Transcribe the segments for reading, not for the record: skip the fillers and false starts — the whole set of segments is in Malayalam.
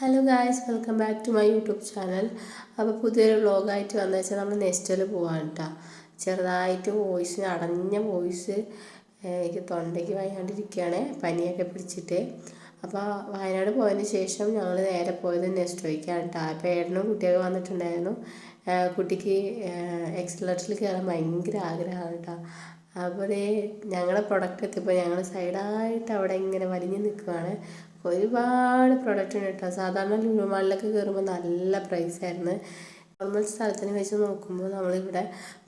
Hello guys, welcome back to my YouTube channel. അപ്പോൾ പുതിയൊരു വ്ളോഗായിട്ട് വന്നു വെച്ചാൽ നമ്മൾ നെസ്റ്റോയിൽ പോകാൻ കേട്ടോ. ചെറുതായിട്ട് വോയിസിന് അടഞ്ഞ വോയിസ്, എനിക്ക് തൊണ്ടയ്ക്ക് വയ്യാണ്ടിരിക്കുകയാണ്, പനിയൊക്കെ പിടിച്ചിട്ട്. അപ്പോൾ വയനാട് പോയതിന് ശേഷം ഞങ്ങൾ നേരെ പോയത് നെസ്റ്റോയ്ക്കാണ് കേട്ടോ. അപ്പോൾ ഏട്ടനും കുട്ടിയൊക്കെ വന്നിട്ടുണ്ടായിരുന്നു. കുട്ടിക്ക് എക്സലേറ്ററിൽ കയറാൻ ഭയങ്കര ആഗ്രഹമാണ് കേട്ടോ. അപ്പോൾ ഞങ്ങളുടെ പ്രൊഡക്റ്റ് എത്തിയപ്പോൾ ഞങ്ങൾ സൈഡായിട്ട് അവിടെ ഇങ്ങനെ വലിഞ്ഞ് നിൽക്കുകയാണ്. ഒരുപാട് പ്രൊഡക്റ്റ് ഉണ്ട് കേട്ടോ. സാധാരണ ലുലു മാളിലൊക്കെ കയറുമ്പോൾ നല്ല പ്രൈസായിരുന്നു. നോർമൽ സ്ഥലത്തിന് വെച്ച് നോക്കുമ്പോൾ നമ്മളിവിടെ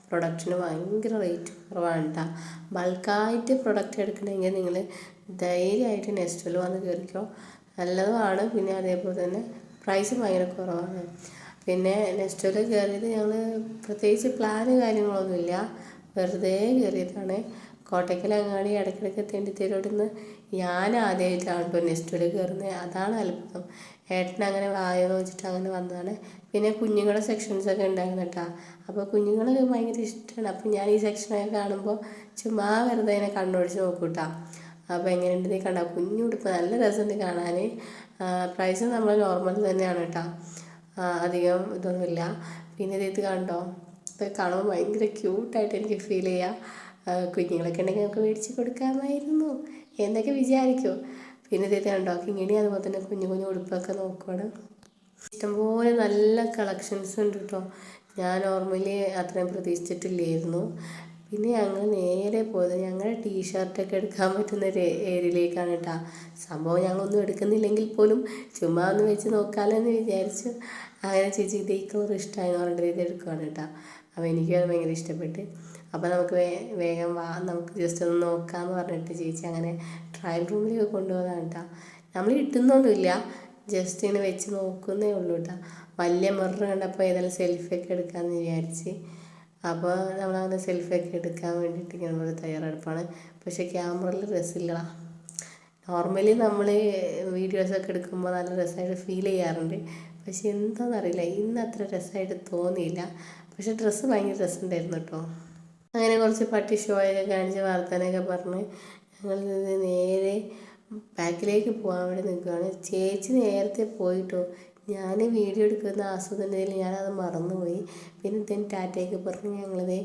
പ്രൊഡക്റ്റിന് ഭയങ്കര റേറ്റ് കുറവാണ് കേട്ടോ. ബൾക്കായിട്ട് പ്രൊഡക്റ്റ് എടുക്കണമെങ്കിൽ നിങ്ങൾ ധൈര്യമായിട്ട് നെസ്റ്റോയിൽ വന്ന് കയറിക്കോ, നല്ലതുമാണ്. പിന്നെ അതേപോലെ തന്നെ പ്രൈസ് ഭയങ്കര കുറവാണ്. പിന്നെ നെസ്റ്റോയിൽ കയറിയത് ഞങ്ങൾ പ്രത്യേകിച്ച് പ്ലാന് കാര്യങ്ങളൊന്നുമില്ല, വെറുതെ കയറിയതാണ്. കോട്ടയ്ക്കലങ്ങാടി ഇടയ്ക്കിടയ്ക്ക് തെണ്ടിത്തേരോടുന്ന് ഞാൻ ആദ്യമായിട്ടാണ് കേട്ടോ നെസ്റ്റോയിൽ കയറുന്നത്. അതാണ് അത്ഭുതം. ഏട്ടൻ അങ്ങനെ വായെന്ന് വെച്ചിട്ട് അങ്ങനെ വന്നതാണ്. പിന്നെ കുഞ്ഞുങ്ങളുടെ സെക്ഷൻസൊക്കെ ഉണ്ടായിരുന്നു കേട്ടോ. അപ്പോൾ കുഞ്ഞുങ്ങളൊക്കെ ഭയങ്കര ഇഷ്ടമാണ്. അപ്പോൾ ഞാൻ ഈ സെക്ഷനൊക്കെ കാണുമ്പോൾ ചുമ്മാ വെറുതെ അതിനെ കണ്ണോടിച്ച് നോക്കും കേട്ടോ. അപ്പോൾ എങ്ങനെയുണ്ടെന്ന് കണ്ട കുഞ്ഞുടുപ്പ് നല്ല രസമുണ്ട് കാണാൻ. പ്രൈസ് നമ്മൾ നോർമൽ തന്നെയാണ് കേട്ടോ, അധികം ഇതൊന്നുമില്ല. പിന്നെ ഇത് കണ്ടോ, ഇതൊക്കെ കാണുമ്പോൾ ഭയങ്കര ക്യൂട്ടായിട്ട് എനിക്ക് ഫീൽ ചെയ്യാം. കുഞ്ഞുങ്ങളൊക്കെ ഉണ്ടെങ്കിൽ നമുക്ക് മേടിച്ച് കൊടുക്കാമായിരുന്നു എന്നൊക്കെ വിചാരിക്കും. പിന്നെ ഇത് കണ്ടോ, കിങ്ങിണി അതുപോലെ തന്നെ കുഞ്ഞു കുഞ്ഞു ഉടുപ്പൊക്കെ നോക്കുകയാണ്. ഇഷ്ടംപോലെ നല്ല കളക്ഷൻസ് ഉണ്ട് കേട്ടോ. ഞാൻ നോർമലി അത്രയും പ്രതീക്ഷിച്ചിട്ടില്ലായിരുന്നു. പിന്നെ ഞങ്ങൾ നേരെ പോയത് ഞങ്ങളുടെ ടീഷർട്ടൊക്കെ എടുക്കാൻ പറ്റുന്ന ഒരു ഏരിയയിലേക്കാണ് കേട്ടോ. സംഭവം ഞങ്ങളൊന്നും എടുക്കുന്നില്ലെങ്കിൽ പോലും ചുമ്മാ ഒന്ന് വെച്ച് നോക്കാമല്ലോ എന്ന് വിചാരിച്ചു. അങ്ങനെ ചേച്ചി ഇത് ഈ കളർ ഇഷ്ടമായെന്ന് പറഞ്ഞിട്ട് ഇത് എടുക്കുകയാണ് കേട്ടോ. അപ്പോൾ എനിക്കത് ഭയങ്കര ഇഷ്ടപ്പെട്ട്. അപ്പോൾ നമുക്ക് വേഗം വാ, നമുക്ക് ജസ്റ്റ് ഒന്ന് നോക്കാമെന്ന് പറഞ്ഞിട്ട് ചേച്ചി അങ്ങനെ ട്രയൽ റൂമിലേക്ക് കൊണ്ടുപോകാൻ കേട്ടോ. നമ്മൾ ഇട്ടുന്നൊന്നുമില്ല, ജസ്റ്റ് ഇങ്ങനെ വെച്ച് നോക്കുന്നേ ഉള്ളൂ കേട്ടോ. വലിയ മിറർ കണ്ടപ്പോൾ ഏതായാലും സെൽഫിയൊക്കെ എടുക്കാമെന്ന് വിചാരിച്ച്. അപ്പോൾ നമ്മളങ്ങനെ സെൽഫിയൊക്കെ എടുക്കാൻ വേണ്ടിയിട്ട് ഇങ്ങനെ ഒരു തയ്യാറെടുപ്പാണ്. പക്ഷേ ക്യാമറയിൽ രസമില്ല. നോർമലി നമ്മൾ വീഡിയോസൊക്കെ എടുക്കുമ്പോൾ നല്ല രസമായിട്ട് ഫീൽ ചെയ്യാറുണ്ട്. പക്ഷെ എന്താണെന്നറിയില്ല, ഇന്ന് അത്ര രസമായിട്ട് തോന്നിയില്ല. പക്ഷെ ഡ്രസ്സ് ഭയങ്കര രസമുണ്ടായിരുന്നു കേട്ടോ. അങ്ങനെ കുറച്ച് പട്ടി ഷോയൊക്കെ കാണിച്ച് വർത്താനൊക്കെ പറഞ്ഞ് ഞങ്ങൾ നേരെ ബാക്കിലേക്ക് പോകാൻ വേണ്ടി നിൽക്കുകയാണ്. ചേച്ചി നേരത്തെ പോയിട്ടോ. ഞാൻ വീഡിയോ എടുക്കുന്ന ആസ്വദനയിൽ ഞാനത് മറന്നുപോയി. പിന്നെ ഇതിന് ടാറ്റയൊക്കെ പറഞ്ഞ് ഞങ്ങളത്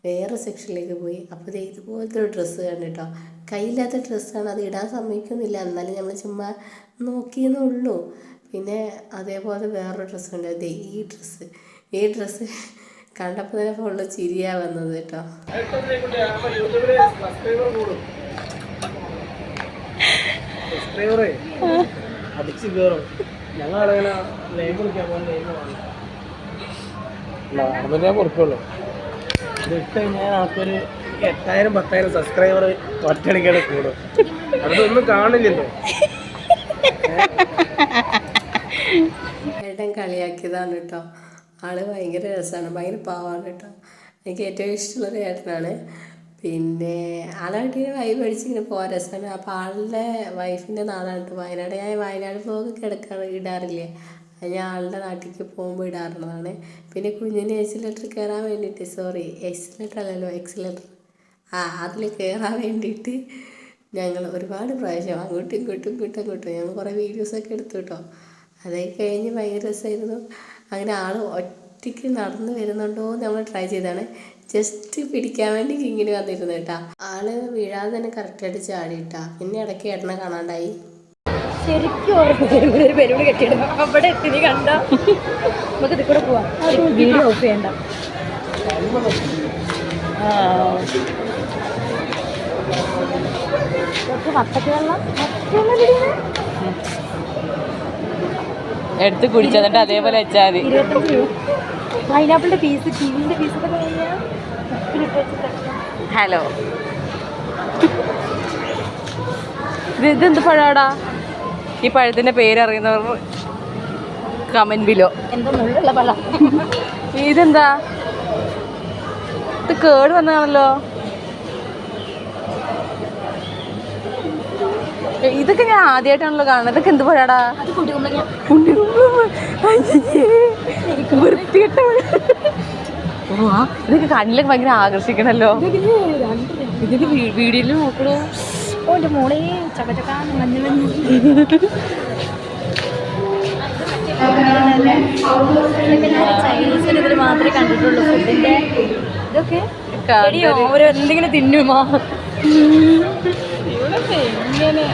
വേറെ സെക്ഷനിലേക്ക് പോയി. അപ്പോൾ ഇത് ഇതുപോലത്തെ ഒരു ഡ്രസ്സ് കണ്ടിട്ടോ. കയ്യില്ലാത്ത ഡ്രസ്സാണ്, അത് ഇടാൻ സമ്മതിക്കുന്നില്ല, എന്നാലും നമ്മൾ ചുമ്മാ നോക്കിയെന്നേ ഉള്ളൂ. പിന്നെ അതേപോലെ വേറൊരു ഡ്രസ്സുണ്ട്, അതെ ഈ ഡ്രസ്സ് കണ്ടപ്പോൾ തന്നെ ഫുള്ള് ചിരിയാ വന്നത് കേട്ടോ. അടിച്ചു കയറും. ഞങ്ങളങ്ങനെ ലൈവ് വിളിക്കാൻ പോകുന്ന പുറത്തുള്ളൂ. ഇത് ഇട്ട് കഴിഞ്ഞാൽ നമുക്കൊരു 8000-10,000 സബ്സ്ക്രൈബർ ഒറ്റയടിക്കാണ് കൂടും. അതൊന്നും കാണില്ലല്ലോ. ഏട്ടൻ കളിയാക്കിയതാണ് കേട്ടോ. ആള് ഭയങ്കര രസമാണ്, ഭയങ്കര പാവമാണ് കേട്ടോ. എനിക്ക് ഏറ്റവും ഇഷ്ടമുള്ളൊരു ഏട്ടനാണ്. പിന്നെ ആളായിട്ട് ഇങ്ങനെ വൈബ് അടിച്ചിങ്ങനെ പോകാൻ രസമാണ്. അപ്പോൾ ആളുടെ വൈഫിൻ്റെ നാടാണ് കേട്ടോ വയനാട്. ഞാൻ വയനാട് വ്ളോഗൊക്കെ ഇടാറില്ലേ, അത് ഞാൻ ആളുടെ നാട്ടിലേക്ക് പോകുമ്പോൾ ഇടാറുള്ളതാണ്. പിന്നെ കുഞ്ഞിന് എക്സിലേറ്റർ കയറാൻ വേണ്ടിയിട്ട്, എക്സിലേറ്റർ അല്ലല്ലോ, അതിൽ കയറാൻ വേണ്ടിയിട്ട് ഞങ്ങൾ ഒരുപാട് പ്രാവശ്യം അങ്ങോട്ടും ഇങ്ങോട്ടും ഞങ്ങൾ കുറേ വീഡിയോസൊക്കെ എടുത്തു കേട്ടോ. അതൊക്കെ കഴിഞ്ഞ് ഭയങ്കര രസമായിരുന്നു. അങ്ങനെ ആൾ ഒറ്റയ്ക്ക് നടന്നു വരുന്നുണ്ടോ നമ്മൾ ട്രൈ ചെയ്താണ്. ജസ്റ്റ് പിടിക്കാൻ വേണ്ടി ഇങ്ങനെ വന്നിരുന്നു കേട്ടാ. ആള് വീഴാതെ തന്നെ കറക്റ്റായിട്ട് ചാടിയിട്ടാ. പിന്നെ ഇടയ്ക്ക് ഏട്ടനെ കാണാണ്ടായി. ശരിക്കും ഒരു പരിപാടി കെട്ടിയിടുന്നു. അവിടെ എത്തി കണ്ട നമുക്ക് ഇതിൽ കൂടെ പോവാം. വീഡിയോ ഓഫ് ചെയ്യണ്ട. എടുത്ത് കുടിച്ചതിട്ട് അതേപോലെ വെച്ചാൽ മതി. 25 രൂപ പൈനാപ്പിളിന്റെ പീസ്, കിവിന്റെ പീസൊക്കെ കഴിഞ്ഞാൽ. ഹലോ, ഇതെന്ത് പഴാടാ? ഈ പഴത്തിന്റെ പേരറിയുന്നവർ കമന്റ് ബിലോ. എന്തോ മുള്ളുള്ള പഴം. ഇതെന്താ? ഇത് കേട് വന്നതാണല്ലോ. ഇതൊക്കെ ഞാൻ ആദ്യമായിട്ടാണല്ലോ കാണുന്നത്. ഇതൊക്കെ എന്ത് പഴാടാ? വൃത്തികെട്ട പഴ. ഇതൊക്കെ കണ്ണിലൊക്കെ ഭയങ്കര ആകർഷിക്കണല്ലോ. ഇതിന് വീഡിയോയിൽ നോക്കണോ. ഓൻ്റെ മോളെ ചക്കച്ചക്കാന്ന് മഞ്ഞ ഇതൊക്കെ ഞാൻ ചൈനീസിൻ്റെ ഇതിൽ മാത്രമേ കണ്ടിട്ടുള്ളൂ ഫുഡിൻ്റെ ഇതൊക്കെ എടിയോ ഓരോ എന്തെങ്കിലും തിന്നുമോ ഇങ്ങനെ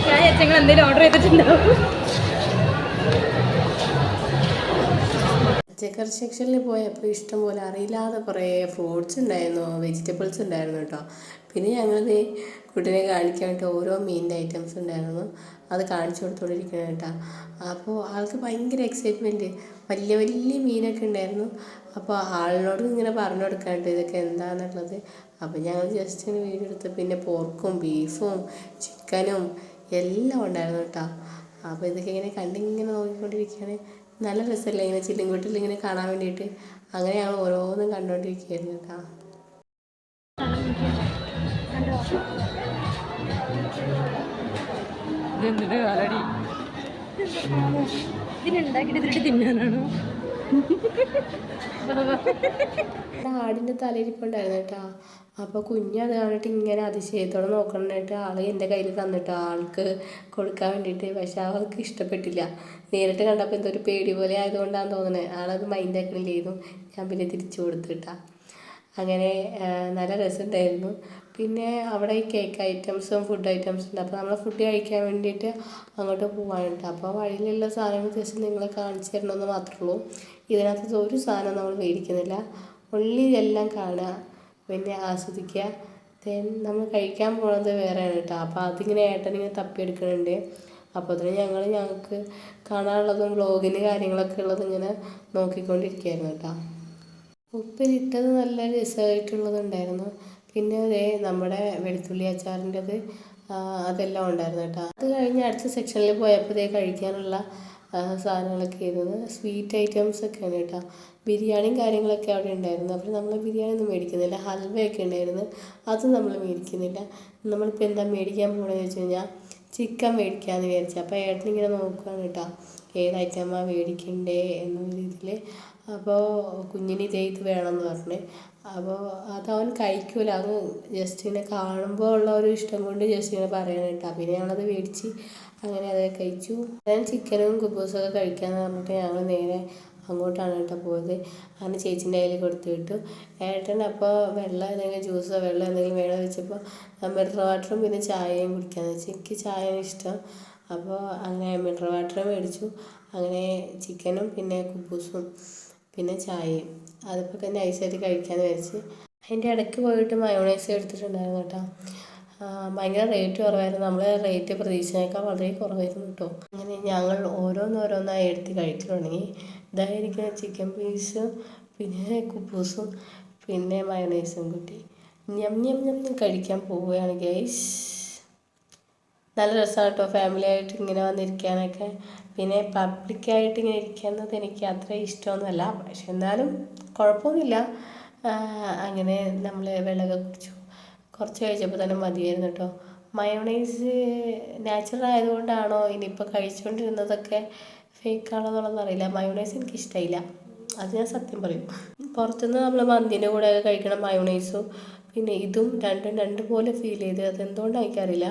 ഞാൻ ഞങ്ങൾ എന്തെങ്കിലും ഓർഡർ ചെയ്തിട്ടുണ്ടാവും. പച്ചക്കറി സെക്ഷനിൽ പോയപ്പോൾ ഇഷ്ടംപോലെ അറിയില്ലാതെ കുറേ ഫ്രൂട്ട്സ് ഉണ്ടായിരുന്നു, വെജിറ്റബിൾസ് ഉണ്ടായിരുന്നു കേട്ടോ. പിന്നെ ഞങ്ങളിത് കുട്ടീനെ കാണിക്കാൻ വേണ്ടി ഓരോ മീനിൻ്റെ ഐറ്റംസ് ഉണ്ടായിരുന്നു, അത് കാണിച്ചു കൊടുത്തുകൊണ്ടിരിക്കണം കേട്ടോ. അപ്പോൾ ആൾക്ക് ഭയങ്കര എക്സൈറ്റ്മെൻറ്റ്, വലിയ വലിയ മീനൊക്കെ ഉണ്ടായിരുന്നു. അപ്പോൾ ആളിനോട് ഇങ്ങനെ പറഞ്ഞു കൊടുക്കാണ്ട് ഇതൊക്കെ എന്താണെന്നുള്ളത്. അപ്പോൾ ഞങ്ങൾ ജസ്റ്റ് ഇങ്ങനെ വീഡിയോ എടുത്ത് പിന്നെ പോർക്കും ബീഫും ചിക്കനും എല്ലാം ഉണ്ടായിരുന്നു കേട്ടോ. അപ്പോൾ ഇതൊക്കെ ഇങ്ങനെ കണ്ടിങ്ങനെ നോക്കിക്കൊണ്ടിരിക്കുകയാണ്. നല്ല രസമല്ലേ ഇങ്ങനെ ചില്ലുംകുട്ടിൽ ഇങ്ങനെ കാണാൻ വേണ്ടിയിട്ട്. അങ്ങനെ ഞങ്ങൾ ഓരോന്നും കണ്ടുകൊണ്ടിരിക്കുകയായിരുന്നു കേട്ടോ. ഇതെന്തിനാ കാലടി ഇതിനുണ്ടാക്കിയിട്ട് ഇതിട്ട് തിന്നാനാണോ? ആടിൻ്റെ തലയിരിപ്പുണ്ടായിരുന്നു കേട്ടോ. അപ്പോൾ കുഞ്ഞത് കണ്ടിട്ട് ഇങ്ങനെ അതിശയത്തോടെ നോക്കണിട്ട് ആൾ എൻ്റെ കയ്യിൽ തന്നിട്ട് ആൾക്ക് കൊടുക്കാൻ വേണ്ടിയിട്ട്. പക്ഷെ അവൾക്ക് ഇഷ്ടപ്പെട്ടില്ല. നേരിട്ട് കണ്ടപ്പോൾ എന്തൊരു പേടി പോലെ ആയതുകൊണ്ടാണ് തോന്നുന്നത്. ആളത് മൈൻഡ് ആക്കണില്ലായിരുന്നു. ഞാൻ പിന്നെ തിരിച്ചു കൊടുത്തിട്ടാ. അങ്ങനെ നല്ല രസമുണ്ടായിരുന്നു. പിന്നെ അവിടെ ഈ കേക്ക് ഐറ്റംസും ഫുഡ് ഐറ്റംസും ഉണ്ട്. അപ്പോൾ നമ്മൾ ഫുഡ് കഴിക്കാൻ വേണ്ടിയിട്ട് അങ്ങോട്ട് പോകാനുണ്ട്. അപ്പോൾ വഴിയിലുള്ള സാധനങ്ങൾ ജസ്റ്റ് നിങ്ങളെ കാണിച്ചു തരണമെന്ന് മാത്രമേ ഉള്ളൂ. ഇതിനകത്ത് ഒരു സാധനം നമ്മൾ മേടിക്കുന്നില്ല. ഉള്ളി എല്ലാം കാണുക, പിന്നെ ആസ്വദിക്കുക. ദെൻ നമ്മൾ കഴിക്കാൻ പോകുന്നത് വേറെയാണ് കേട്ടോ. അപ്പോൾ അതിങ്ങനെ ഏട്ടനിങ്ങനെ തപ്പിയെടുക്കുന്നുണ്ട്. അപ്പോൾ അതിന് ഞങ്ങൾക്ക് കാണാനുള്ളതും വ്ളോഗിന് കാര്യങ്ങളൊക്കെ ഉള്ളത് ഇങ്ങനെ നോക്കിക്കൊണ്ടിരിക്കുകയായിരുന്നു കേട്ടോ. ഉപ്പിലിട്ടത് നല്ല രസമായിട്ടുള്ളതുണ്ടായിരുന്നു. പിന്നെ അതേ നമ്മുടെ വെളുത്തുള്ളി അച്ചാറിൻ്റെത് അതെല്ലാം ഉണ്ടായിരുന്നു കേട്ടോ. അത് കഴിഞ്ഞ് അടുത്ത സെക്ഷനിൽ പോയപ്പോൾ ഇതേ കഴിക്കാനുള്ള സാധനങ്ങളൊക്കെ ആയിരുന്നു. സ്വീറ്റ് ഐറ്റംസ് ഒക്കെയാണ് കേട്ടോ. ബിരിയാണിയും കാര്യങ്ങളൊക്കെ അവിടെ ഉണ്ടായിരുന്നു. അപ്പോൾ നമ്മൾ ബിരിയാണി ഒന്നും മേടിക്കുന്നില്ല. ഹൽവയൊക്കെ ഉണ്ടായിരുന്നു, അത് നമ്മൾ മേടിക്കുന്നില്ല. നമ്മളിപ്പോൾ എന്താ മേടിക്കാൻ പോകണമെന്ന് വെച്ച് കഴിഞ്ഞാൽ ചിക്കൻ മേടിക്കാമെന്ന് വിചാരിച്ചു. അപ്പോൾ ഏട്ടനിങ്ങനെ നോക്കുകയാണ് കേട്ടോ, ഏത് ഐറ്റമാണ് മേടിക്കണ്ടേ എന്നുള്ള രീതിയിൽ. അപ്പോൾ കുഞ്ഞിന് ഇത് വേണമെന്ന് പറഞ്ഞ്. അപ്പോൾ അതവൻ കഴിക്കൂല. അത് ജസ്റ്റ് ഇങ്ങനെ കാണുമ്പോൾ ഉള്ള ഒരു ഇഷ്ടം കൊണ്ട് ജസ്റ്റ് ഇങ്ങനെ പറയാൻ കേട്ടോ. പിന്നെ ഞങ്ങളത് മേടിച്ച് അങ്ങനെ അതൊക്കെ കഴിച്ചു. ഞാൻ ചിക്കനും കുബൂസൊക്കെ കഴിക്കാമെന്ന് പറഞ്ഞിട്ട് ഞങ്ങൾ നേരെ അങ്ങോട്ടാണ് കേട്ടോ പോയത്. അങ്ങനെ ചേച്ചീൻ്റെ കയ്യിൽ കൊടുത്തു വിട്ടു. ഏട്ടൻ അപ്പോൾ വെള്ളം എന്തെങ്കിലും ജ്യൂസോ വെള്ളം എന്തെങ്കിലും വേണമെന്ന് വെച്ചപ്പോൾ മിനറൽ വാട്ടറും പിന്നെ ചായയും കുടിക്കാമെന്ന് വെച്ചാൽ എനിക്ക് ചായയാണ് ഇഷ്ടം. അപ്പോൾ അങ്ങനെ മിനറൽ വാട്ടർ മേടിച്ചു. അങ്ങനെ ചിക്കനും പിന്നെ കുബൂസും പിന്നെ ചായയും അതിപ്പോൾ നൈസായിട്ട് കഴിക്കാമെന്ന് വിചാരിച്ച്. അതിൻ്റെ ഇടയ്ക്ക് പോയിട്ട് മയോണൈസ് എടുത്തിട്ടുണ്ടായിരുന്നു കേട്ടോ. ഭയങ്കര റേറ്റ് കുറവായിരുന്നു. നമ്മൾ റേറ്റ് പ്രതീക്ഷിച്ചതിനേക്കാൾ വളരെ കുറവായിരുന്നു കേട്ടോ. അങ്ങനെ ഞങ്ങൾ ഓരോന്നോരോന്നായി എടുത്ത് കഴിച്ചു തുടങ്ങി. ഇതായിരിക്കുന്ന ചിക്കൻ പീസും പിന്നെ കുബൂസും പിന്നെ മയോണൈസും കൂട്ടി ഞം ഞം ഞം കഴിക്കാൻ പോവുകയാണ് ഗൈസ്. നല്ല രസമാണ് കേട്ടോ ഫാമിലി ആയിട്ട് ഇങ്ങനെ വന്നിരിക്കാനൊക്കെ. പിന്നെ പബ്ലിക്കായിട്ട് ഇങ്ങനെ ഇരിക്കുന്നത് എനിക്ക് അത്ര ഇഷ്ടമൊന്നുമല്ല, പക്ഷെ എന്നാലും കുഴപ്പമൊന്നുമില്ല. അങ്ങനെ നമ്മൾ വെള്ളമൊക്കെ കുടിച്ചു. കുറച്ച് കഴിച്ചപ്പോൾ തന്നെ മതിയായിരുന്നു കേട്ടോ. മയോണൈസ് നാച്ചുറൽ ആയതുകൊണ്ടാണോ ഇനിയിപ്പോൾ കഴിച്ചുകൊണ്ടിരുന്നതൊക്കെ ഫേക്കാണോ എന്നുള്ളതെന്ന് അറിയില്ല. മയോണൈസ് എനിക്ക് ഇഷ്ടമായില്ല, അത് ഞാൻ സത്യം പറയും. പുറത്തുനിന്ന് നമ്മൾ മന്തിൻ്റെ കൂടെയൊക്കെ കഴിക്കണ മയോണൈസും പിന്നെ ഇതും രണ്ടും രണ്ട് പോലെ ഫീൽ ചെയ്ത്, അതെന്തുകൊണ്ടാണ് എനിക്കറിയില്ല.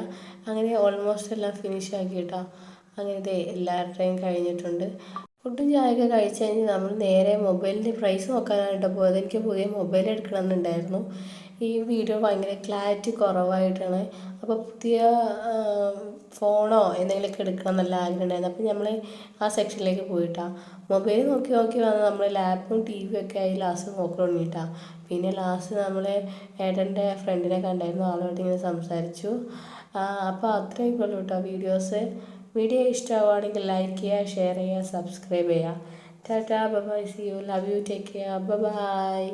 അങ്ങനെ ഓൾമോസ്റ്റ് എല്ലാം ഫിനിഷ് ആക്കി കേട്ടോ. അങ്ങനെ ഇത് എല്ലാവരുടെയും കഴിഞ്ഞിട്ടുണ്ട്. ഫുഡും ചായയൊക്കെ കഴിച്ച് കഴിഞ്ഞ് നമ്മൾ നേരെ മൊബൈലിൻ്റെ പ്രൈസ് നോക്കാനായിട്ട് പോയത്. എനിക്ക് പുതിയ മൊബൈൽ എടുക്കണമെന്നുണ്ടായിരുന്നു. ഈ വീഡിയോ ഭയങ്കര ക്ലാരിറ്റി കുറവായിട്ടാണ്. അപ്പോൾ പുതിയ ഫോണോ എന്തെങ്കിലുമൊക്കെ എടുക്കണം എന്നുള്ള ആഗ്രഹം ഉണ്ടായിരുന്നു. അപ്പോൾ നമ്മൾ ആ സെക്ഷനിലേക്ക് പോയിട്ടാണ് മൊബൈൽ നോക്കി വന്ന് നമ്മൾ ലാപ്പും ടി വിയും ഒക്കെ ആയി ലാസ്റ്റ് നോക്കി തുടങ്ങിയിട്ടാണ്. പിന്നെ ലാസ്റ്റ് നമ്മൾ ഏട്ടൻ്റെ ഫ്രണ്ടിനെ കണ്ടായിരുന്നു, ആളുമായിട്ട് ഇങ്ങനെ സംസാരിച്ചു. അപ്പോൾ അത്രയൊക്കെ ഉള്ളൂ കേട്ടോ വീഡിയോസ്. വീഡിയോ ഇഷ്ടമാവുകയാണെങ്കിൽ ലൈക്ക് ചെയ്യുക, ഷെയർ ചെയ്യുക, സബ്സ്ക്രൈബ് ചെയ്യുക. ടാറ്റാ bye, see you, love you, take care, by.